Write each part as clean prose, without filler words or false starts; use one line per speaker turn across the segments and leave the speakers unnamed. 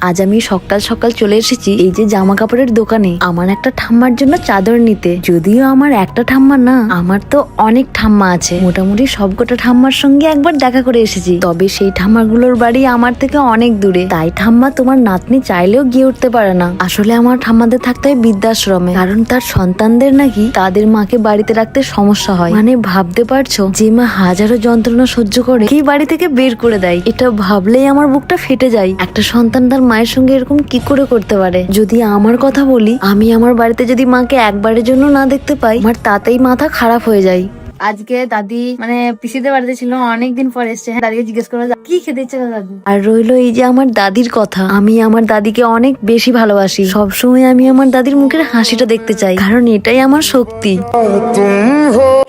আজ আমি সকাল সকাল চলে এসেছি এই যে জামা কাপড়ের দোকানে আমার একটা ঠাম্মার জন্য চাদর নিতে। যদিও আমার একটা ঠাম্মা না, আমার তো অনেক ঠাম্মা আছে। মোটামুটি সবকটা ঠাম্মার সঙ্গে একবার দেখা করে এসেছি, তবে সেই ঠাম্মাগুলোর বাড়ি আমার থেকে অনেক দূরে। তাই ঠাম্মা তোমার নাতনি চাইলেও গিয়ে উঠতে পারে না। আসলে আমার ঠাম্মাদের থাকতে হয় বৃদ্ধাশ্রমে, কারণ তার সন্তানদের নাকি তাদের মাকে বাড়িতে রাখতে সমস্যা হয়। মানে ভাবতে পারছো, যে মা হাজারো যন্ত্রণা সহ্য করে কি বাড়ি থেকে বের করে দেয়, এটা ভাবলেই আমার বুকটা ফেটে যায়। একটা সন্তান তার মায়ের সঙ্গে এরকম কি করে করতে পারে? যদি আমার কথা বলি, আমি আমার বাড়িতে যদি মাকে একবারের জন্য না দেখতে পাই, আমার তাতেই মাথা খারাপ হয়ে যায়।
আজকে দাদি মানে পিসিদের বাড়িতে ছিল, অনেকদিন পর এসছে। দাদিকে জিজ্ঞেস করলো কি খেতে ইচ্ছে করে দাদি।
আর রইলো এই যে আমার দাদির কথা, আমি আমার দাদিকে অনেক বেশি ভালোবাসি। সবসময় আমি আমার দাদির মুখের হাসিটা দেখতে চাই, কারণ এটাই আমার শক্তি।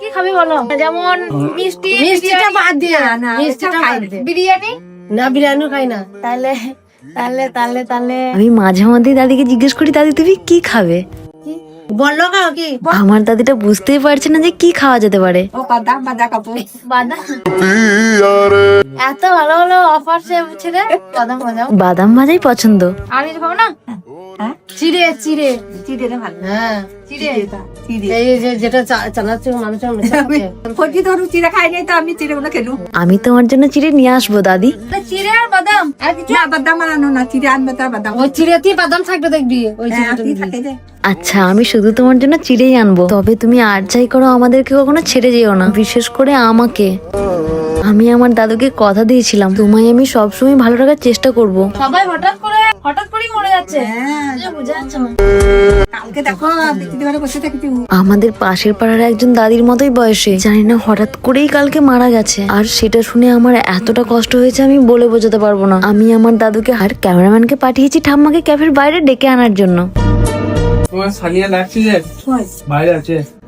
কি খাবি বলো? যেমন মিষ্টি,
মিষ্টিটা বাদ দিয়ে না,
মিষ্টিটা
খাই
বাদ দিয়ে। বিরিয়ানি
না, বিরিয়ানি খাই না।
তাহলে তাহলে তাহলে তাহলে
আমি মাঝে মধ্যেই দাদিকে জিজ্ঞেস করি, দাদি তুমি কি খাবে?
বললো কি?
আমার দাদিটা বুঝতেই পারছে না যে কি খাওয়া যেতে পারে।
ও বাদাম বাদা কাপড়।
বাদাম। এত ভালো ভালো অফার ছেড়ে বাদাম বাদাম।
বাদাম ভাজাই পছন্দ।
আমি তো খাবো না। চিড়ে চিড়ে
চিড়ে ভালো।
হ্যাঁ চিড়ে।
এই যে যেটা চালাচ্ছে মানুষের ফটি ধরু চিড়ে খাই নাই, তো আমি চিড়ে গুলো খেলু।
আমি তোমার জন্য চিড়ে নিয়ে আসবো দাদি।
চিড়ে আর বাদাম আর কিছু
না, বাদাম আনো না, চিড়ে আনবে তার বাদাম।
ওই চিড়েতেই বাদাম থাকবে দেখবি, ওই চিড়েটা
থাকে যে।
আচ্ছা, আমি শুধু তোমার জন্য চিড়েই আনবো, তবে তুমি আর যাই করো আমাদেরকে কখনো ছেড়ে যেও না, বিশেষ করে আমাকে। আমি আমার দাদুকে কথা দিয়েছিলাম, তোমায় আমি সবসময় ভালো রাখার চেষ্টা করব।
সবাই হঠাৎ করেই মরে যাচ্ছে, বুঝা যাচ্ছে না।
কালকে দেখো বিক্রি করে বসে থাকি।
আমাদের পাশের পাড়ার একজন দাদির মতোই বয়সে, জানি না হঠাৎ করেই কালকে মারা গেছে। আর সেটা শুনে আমার এতটা কষ্ট হয়েছে আমি বলে বোঝাতে পারবো না। আমি আমার দাদুকে আর ক্যামেরাম্যানকে পাঠিয়েছি ঠাম্মাকে ক্যাফের বাইরে ডেকে আনার জন্য।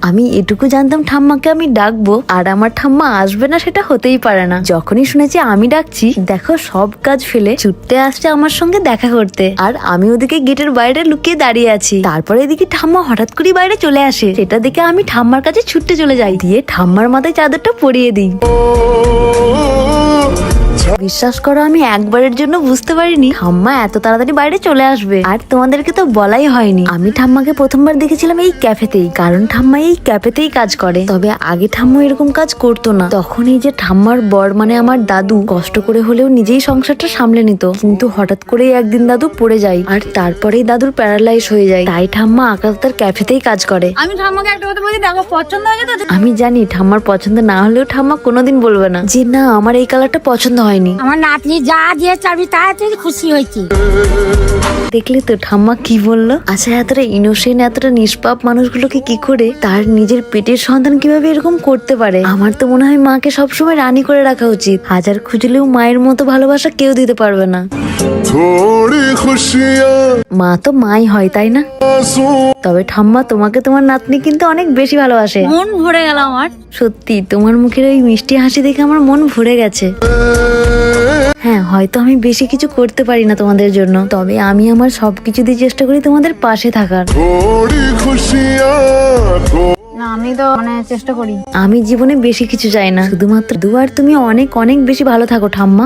আমি এটুকু জানতাম ঠাম্মাকে আমি ডাকবো, আর আমার ঠাম্মা আসবে না সেটা হতেই পারে না। যখনই শুনেছি আমি ডাকছি, দেখো সব কাজ ফেলে ছুটতে আসছে আমার সঙ্গে দেখা করতে। আর আমি ওদিকে গেটের বাইরে লুকিয়ে দাঁড়িয়ে আছি। তারপরে এদিকে ঠাম্মা হঠাৎ করে বাইরে চলে আসে, সেটা দেখে আমি ঠাম্মার কাছে ছুটতে চলে যাই, দিয়ে ঠাম্মার মাথায় চাদরটা পরিয়ে দিই। বিশ্বাস করো, আমি একবারের জন্য বুঝতে পারিনি ঠাম্মা এত তাড়াতাড়ি বাইরে চলে আসবে। আর তোমাদেরকে তো বলাই হয়নি, আমি ঠাম্মাকে প্রথমবার দেখেছিলাম এই ক্যাফেতেই, কারণ ঠাম্মা এই ক্যাফেতেই কাজ করে। তবে আগে ঠাম্মা এরকম কাজ করতো না। তখন এই যে ঠাম্মার বর মানে আমার দাদু কষ্ট করে হলেও নিজেই সংসারটা সামলে নিত, কিন্তু হঠাৎ করেই একদিন দাদু পড়ে যায়, আর তারপরেই দাদুর প্যারালাইজ হয়ে যায়। তাই ঠাম্মা আকাশ তার ক্যাফেতেই কাজ করে।
আমি ঠাম্মাকে একটা কথা বলি, দেখো পছন্দ হয়ে গেছে।
আমি জানি ঠাম্মার পছন্দ না হলেও ঠাম্মা কোনোদিন বলবে না যে না আমার এই কালারটা পছন্দ হয়নি।
আমার নাতনি যা দিয়ে চাবি তাতে খুশি হয়েছি।
দেখলে তো ঠাম্মা কি বললো? আচ্ছা, এতটা ইনোসেন্ট এতটা নিষ্পাপ মানুষগুলোকে কি করে তার নিজের পেটের সন্তান কিভাবে এরকম করতে পারে? আমার তো মনে হয় মাকে সবসময় রানী করে রাখা উচিত। হাজার খুঁজলেও মায়ের মতো ভালোবাসা কেউ দিতে পারবে না। মা তো মাই হয়, তাই না? তবে ঠাম্মা তোমাকে তোমার নাতনি কিন্তু অনেক বেশি ভালোবাসে।
মন ভরে গেল আমার।
সত্যি তোমার মুখের ওই মিষ্টি হাসি দেখে আমার মন ভরে গেছে। হ্যাঁ, হয়তো আমি বেশি কিছু করতে পারি না তোমাদের জন্য, তবে আমি আমার সবকিছু দিয়ে চেষ্টা করি তোমাদের পাশে থাকার।
না, আমি তো মানে চেষ্টা করি।
আমি জীবনে বেশি কিছু চাই না, শুধুমাত্র দুয়ার তুমি অনেক অনেক বেশি ভালো থাকো ঠাম্মা।